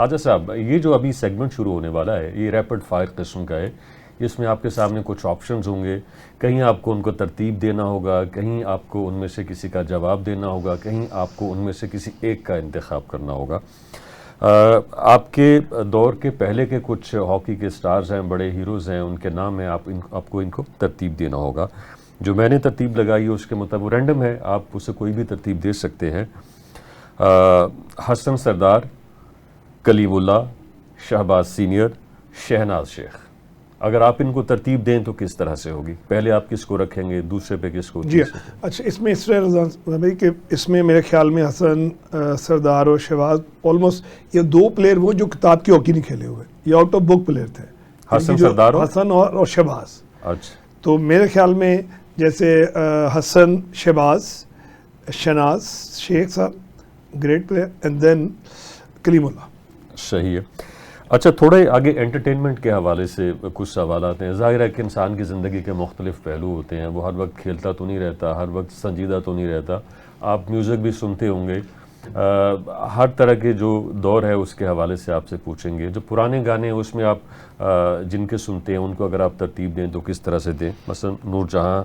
خواجہ صاحب یہ جو ابھی سیگمنٹ شروع ہونے والا ہے یہ ریپڈ فائر قسم کا ہے. اس میں آپ کے سامنے کچھ آپشنز ہوں گے, کہیں آپ کو ان کو ترتیب دینا ہوگا, کہیں آپ کو ان میں سے کسی کا جواب دینا ہوگا, کہیں آپ کو ان میں سے کسی ایک کا انتخاب کرنا ہوگا. آپ کے دور کے پہلے کے کچھ ہاکی کے سٹارز ہیں, بڑے ہیروز ہیں, ان کے نام ہیں, آپ کو ان کو ترتیب دینا ہوگا. جو میں نے ترتیب لگائی ہے اس کے مطابق رینڈم ہے, آپ اسے کوئی بھی ترتیب دے سکتے ہیں. حسن سردار, کلیم اللہ, شہباز سینئر, شہناز شیخ. اگر آپ ان کو ترتیب دیں تو کس طرح سے ہوگی؟ پہلے آپ کس کو رکھیں گے, دوسرے پہ کس کو؟ جی اچھا, اس میں اس طرح بھائی کہ اس میں میرے خیال میں حسن سردار اور شہباز آلموسٹ یہ دو پلیئر وہ جو کتاب کی ہاکی نہیں کھیلے ہوئے, یہ آؤٹ آف بک پلیئر تھے. حسن سردار حسن اور شہباز. اچھا, تو میرے خیال میں جیسے حسن, شہباز, شہناز شیخ صاحب گریٹ پلیئر, اینڈ دین کلیم اللہ. صحیح ہے. اچھا, تھوڑے آگے انٹرٹینمنٹ کے حوالے سے کچھ سوالات ہیں. ظاہر ہے کہ انسان کی زندگی کے مختلف پہلو ہوتے ہیں, وہ ہر وقت کھیلتا تو نہیں رہتا, ہر وقت سنجیدہ تو نہیں رہتا. آپ میوزک بھی سنتے ہوں گے, ہر طرح کے جو دور ہے اس کے حوالے سے آپ سے پوچھیں گے. جو پرانے گانے ہیں اس میں آپ جن کے سنتے ہیں ان کو اگر آپ ترتیب دیں تو کس طرح سے دیں؟ مثلا نور جہاں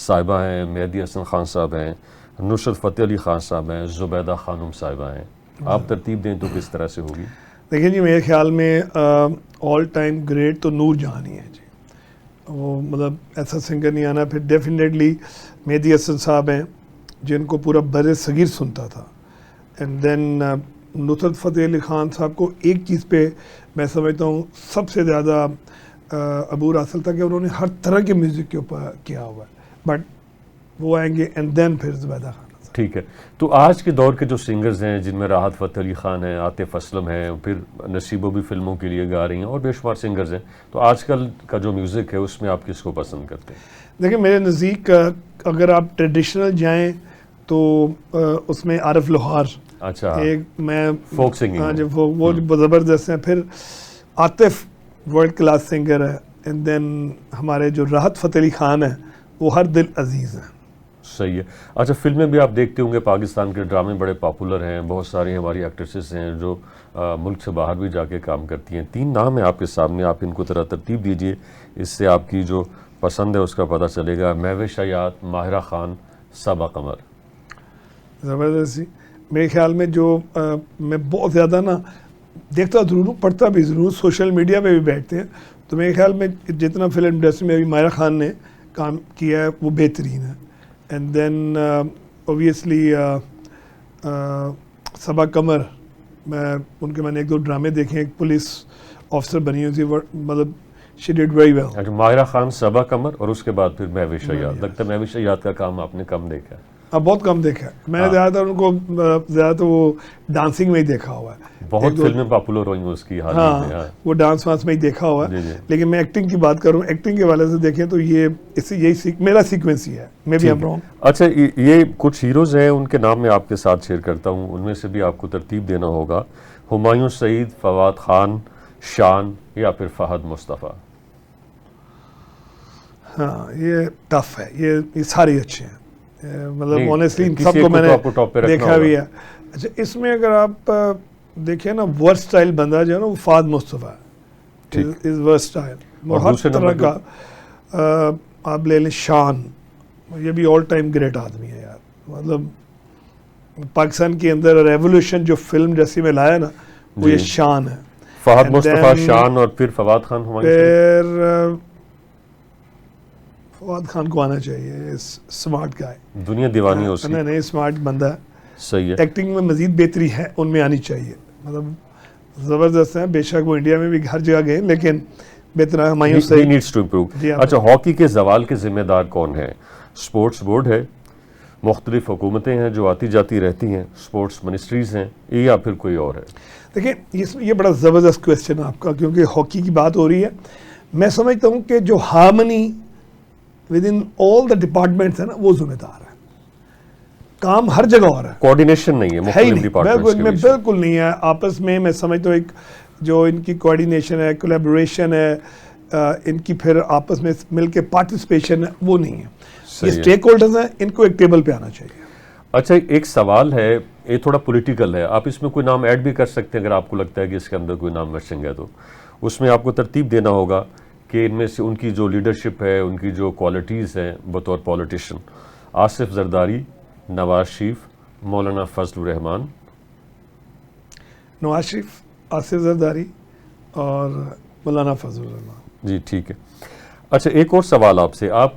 صاحبہ ہیں, مہدی حسن خان صاحب ہیں, نصرت فتح علی خان صاحب ہیں, زبیدہ خانم صاحبہ ہیں. آپ ترتیب دیں تو کس طرح سے ہوگی؟ دیکھیں جی, میرے خیال میں آل ٹائم گریٹ تو نور جہاں ہی ہے جی. وہ مطلب ایسا سنگر نہیں آنا. پھر ڈیفینیٹلی مہدی حسن صاحب ہیں جن کو پورا بر صغیر سنتا تھا. اینڈ دین نصرت فتح علی خان صاحب کو ایک چیز پہ میں سمجھتا ہوں سب سے زیادہ عبور حاصل تھا کہ انہوں نے ہر طرح کے میوزک کے اوپر کیا ہوا ہے. بٹ وہ آئیں گے اینڈ دین پھر زبیدہ خان. ٹھیک ہے. تو آج کے دور کے جو سنگرز ہیں جن میں راحت فتح علی خان ہیں, عاطف اسلم ہیں, پھر نصیبہ بھی فلموں کے لیے گا رہی ہیں, اور بے شمار سنگرز ہیں, تو آج کل کا جو میوزک ہے اس میں آپ کس کو پسند کرتے ہیں؟ دیکھیں میرے نزدیک اگر آپ ٹریڈیشنل جائیں تو اس میں عارف لوہار, اچھا, ایک میں فوک سنگنگ, وہ زبردست ہیں. پھر عاطف ورلڈ کلاس سنگر ہے. اینڈ دین ہمارے جو راحت فتح علی خان ہیں وہ ہر دل عزیز ہیں. صحیح ہے. اچھا, فلمیں بھی آپ دیکھتے ہوں گے, پاکستان کے ڈرامے بڑے پاپولر ہیں, بہت ساری ہماری ایکٹریسز ہیں جو ملک سے باہر بھی جا کے کام کرتی ہیں. 3 نام ہیں آپ کے سامنے, آپ ان کو ذرا ترتیب دیجئے, اس سے آپ کی جو پسند ہے اس کا پتہ چلے گا. مہوش حیات, ماہرہ خان, صبا قمر. زبردستی. میرے خیال میں جو میں بہت زیادہ نا دیکھتا ضرور ہوں, پڑھتا بھی ضرور, سوشل میڈیا پہ بھی بیٹھتے ہیں, تو میرے خیال میں جتنا فلم انڈسٹری میں ابھی ماہرہ خان نے کام کیا ہے وہ بہترین ہے. اینڈ دین اوبویسلی صبا قمر, میں نے ایک دو ڈرامے دیکھے ہیں, ایک پولیس آفیسر بنی ہوئی تھی, مطلب شی ڈیڈ ویری ویل. اچھا, ماہرہ خان, صبا قمر, اور اس کے بعد پھر مہوش حیات. لگتا ہے مہوش حیات کا کام آپ نے کم دیکھا ہے. بہت کم دیکھا ہے میں نے. زیادہ تر ان کو زیادہ تو وہ ڈانسنگ میں ہی دیکھا ہوا ہے. بہت فلمیں پاپولر ہوئی ہیں اس کی حال ہی میں. وہ ڈانس وانس میں ہی دیکھا ہوا ہے. لیکن میں ایکٹنگ کی بات کروں, ایکٹنگ کے حوالے سے دیکھیں تو یہ اس سے یہی میرا سیکوینس ہی ہے. میں بھی اب رہا ہوں. اچھا, یہ کچھ ہیروز ہیں, ان کے نام میں آپ کے ساتھ شیئر کرتا ہوں, ان میں سے بھی آپ کو ترتیب دینا ہوگا. ہمایوں سعید, فواد خان, شان, یا پھر فہد مصطفیٰ. ہاں, یہ ٹف ہے. یہ سارے اچھے ہیں, مطلب آنیسٹلی سب کو میں نے دیکھا بھی ہے. اچھا, اس میں اگر آپ دیکھیں نا ورسٹائل بندہ جو ہے نا وہ فہد مصطفیٰ ہے. از ورسٹائل, ہر طرح کا. آپ لے لیں شان, یہ بھی آل ٹائم گریٹ آدمی ہے یار. مطلب پاکستان کے اندر ریولوشن جو فلم جیسی میں لایا نا وہ یہ شان ہے. فہد مصطفیٰ, شان, اور پھر فواد خان. پھر فواد خان کو آنا چاہیے, اسمارٹ گائے, دنیا دیوانی ہے اس کی. نہیں, اسمارٹ بندہ ہے. صحیح ہے. ایکٹنگ میں مزید بہتری ہے, ان میں آنی چاہیے. مطلب زبردست ہیں, بے شک وہ انڈیا میں بھی ہر جگہ گئے, لیکن بہتر ہمایوں سے نیڈس ٹو امپروو. اچھا, ہاکی کے زوال کے ذمہ دار کون ہیں؟ اسپورٹس بورڈ ہے, مختلف حکومتیں ہیں جو آتی جاتی رہتی ہیں, اسپورٹس منسٹریز ہیں, یا پھر کوئی اور ہے؟ دیکھیں یہ بڑا زبردست کویسچن ہے آپ کا, کیونکہ ہاکی کی بات ہو رہی ہے. میں سمجھتا ہوں کہ جو harmony with in all the departments ہے نا وہ ذمہ دار ہے. کام ہر جگہ ہو رہا ہے, کوآرڈینیشن نہیں ہے مختلف ڈپارٹمنٹس کے بیچ. بالکل نہیں ہے آپس میں. میں سمجھتا ہوں ایک جو ان کی کوآرڈینیشن ہے, کولیبوریشن ہے, ان کی پھر آپس میں مل کے پارٹیسپیشن ہے, وہ نہیں ہے. یہ اسٹیک ہولڈرز ہیں, ان کو ایک ٹیبل پہ آنا چاہیے. اچھا, ایک سوال ہے, یہ تھوڑا پولیٹیکل ہے, آپ اس میں کوئی نام ایڈ بھی کر سکتے ہیں اگر آپ کو لگتا ہے کہ اس کے اندر کوئی نام مسنگ ہے, تو اس میں آپ کو ترتیب دینا ہوگا کہ ان میں سے ان کی جو لیڈرشپ ہے, ان کی جو کوالٹیز ہیں بطور پولیٹیشین, آصف زرداری, نواز شریف, مولانا فضل الرحمان. نواز شریف, آصف زرداری اور مولانا فضل الرحمان. جی ٹھیک ہے. اچھا ایک اور سوال آپ سے, آپ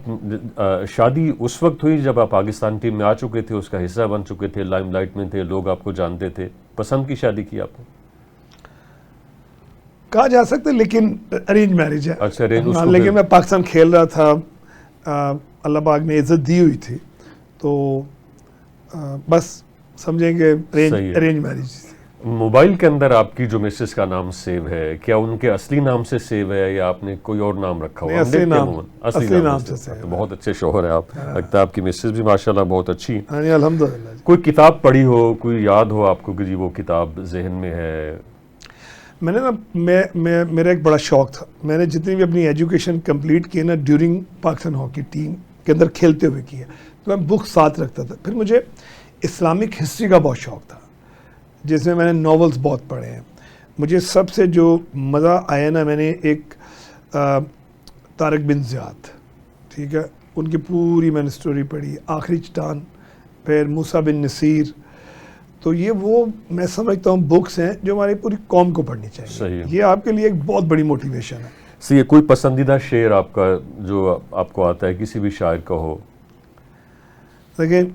شادی اس وقت ہوئی جب آپ پاکستان ٹیم میں آ چکے تھے, اس کا حصہ بن چکے تھے, لائم لائٹ میں تھے, لوگ آپ کو جانتے تھے, پسند کی شادی کی آپ نے؟ کہا جا سکتا ہے, لیکن ارینج میرج ہے. اچھا arrange, ہاں, لیکن میں پاکستان کھیل رہا تھا, اللہ پاک نے عزت دی ہوئی تھی, تو بس سمجھیں کہ ارینج میرج. موبائل کے اندر آپ کی جو مسز کا نام سیو ہے, کیا ان کے اصلی نام سے سیو ہے یا آپ نے کوئی اور نام رکھا ہوا؟ اصلی نام سے سیو ہے. بہت اچھے شوہر ہیں آپ, لگتا ہے آپ کی مسز بھی ماشاءاللہ بہت اچھی. الحمدللہ. کوئی کتاب پڑھی ہو, کوئی یاد ہو آپ کو کہ جی وہ کتاب ذہن میں ہے؟ میں نے نا میرا ایک بڑا شوق تھا, میں نے جتنی بھی اپنی ایجوکیشن کمپلیٹ کی نا ڈیورنگ پاکستان ہاکی ٹیم کے اندر کھیلتے ہوئے کی ہے, تو میں بک ساتھ رکھتا تھا. پھر مجھے اسلامک ہسٹری کا بہت شوق تھا, جس میں میں نے ناولز بہت پڑھے ہیں. مجھے سب سے جو مزہ آیا نا, میں نے ایک طارق بن زیاد, ٹھیک ہے, ان کی پوری میں نے سٹوری پڑھی, آخری چٹان, پھر موسیٰ بن نصیر. تو یہ وہ میں سمجھتا ہوں بکس ہیں جو ہماری پوری قوم کو پڑھنی چاہیے. صحیح. یہ آپ کے لیے ایک بہت بڑی موٹیویشن ہے. صحیح. کوئی پسندیدہ شعر آپ کا جو آپ کو آتا ہے, کسی بھی شاعر کا ہو؟ لیکن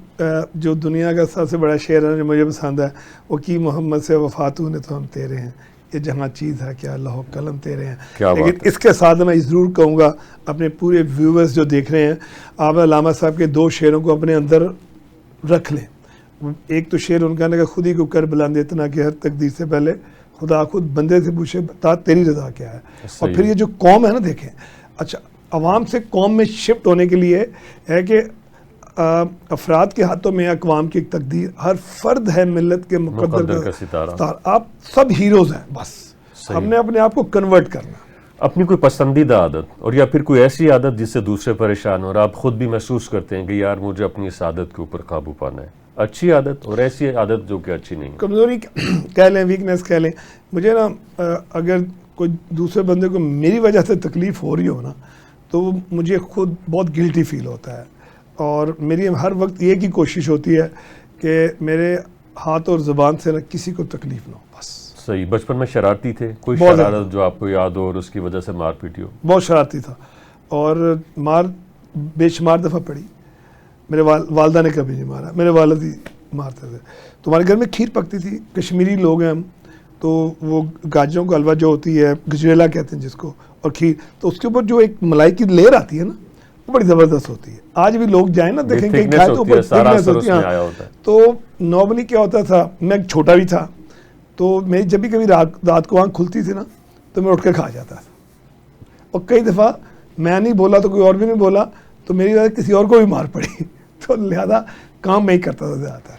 جو دنیا کا سب سے بڑا شعر ہے جو مجھے پسند ہے, وہ کی محمد سے وفاتوں نے تو ہم تیرے ہیں, یہ جہاں چیز ہے کیا اللہ و قلم تیرے ہیں. لیکن اس کے ساتھ میں ضرور کہوں گا اپنے پورے ویورز جو دیکھ رہے ہیں, آپ علامہ صاحب کے 2 شعروں کو اپنے اندر رکھ لیں. ایک تو شعر ان کا نے کہ خود ہی کو کر بلند اتنا کہ ہر تقدیر سے پہلے خدا خود بندے سے پوچھے بتا تیری رضا کیا ہے. اور پھر یہ جو قوم ہے نا, دیکھیں, اچھا عوام سے قوم میں شفٹ ہونے کے لیے ہے کہ افراد کے ہاتھوں میں اقوام کی ایک تقدیر, ہر فرد ہے ملت کے مقدر کا ستارہ, آپ سب ہیروز ہیں. بس ہم نے اپنے آپ کو کنورٹ کرنا. اپنی کوئی پسندیدہ عادت, اور یا پھر کوئی ایسی عادت جس سے دوسرے پریشان ہو اور آپ خود بھی محسوس کرتے ہیں کہ یار مجھے اپنی اس عادت کے اوپر قابو پانا ہے, اچھی عادت اور ایسی عادت جو کہ اچھی نہیں, کمزوری کہہ لیں, ویکنیس کہہ لیں. مجھے نا اگر کوئی دوسرے بندے کو میری وجہ سے تکلیف ہو رہی ہو نا, تو مجھے خود بہت گلٹی فیل ہوتا ہے, اور میری ہر وقت یہ کی کوشش ہوتی ہے کہ میرے ہاتھ اور زبان سے نہ کسی کو تکلیف نہ ہو. بس. صحیح. بچپن میں شرارتی تھے؟ کوئی شرارت جو آپ کو یاد ہو اور اس کی وجہ سے مار پیٹی ہو؟ بہت شرارتی تھا, اور مار بے شمار دفعہ پڑی. میرے والدہ نے کبھی نہیں مارا, میرے والد ہی مارتے تھے. تو ہمارے گھر میں کھیر پکتی تھی, کشمیری لوگ ہیں ہم, تو وہ گاجروں کا حلوہ جو ہوتی ہے, گجریلا کہتے ہیں جس کو, اور کھیر, تو اس کے اوپر جو ایک ملائی کی لیئر آتی ہے نا, وہ بڑی زبردست ہوتی ہے. آج بھی لوگ جائیں نا دیکھیں کہ کھائے تو اوپر تھکنیس ہوتی ہے. تو نارملی کیا ہوتا تھا, میں چھوٹا بھی تھا, تو میری جب بھی کبھی رات کو آنکھ کھلتی تھی نا, تو میں اٹھ کے کھا جاتا تھا. اور کئی دفعہ میں نہیں بولا تو کوئی اور بھی نہیں بولا, تو میری وجہ کسی اور کو بھی مار پڑی. تو لہذا کام میں ہی کرتا تھا زیادہ تر.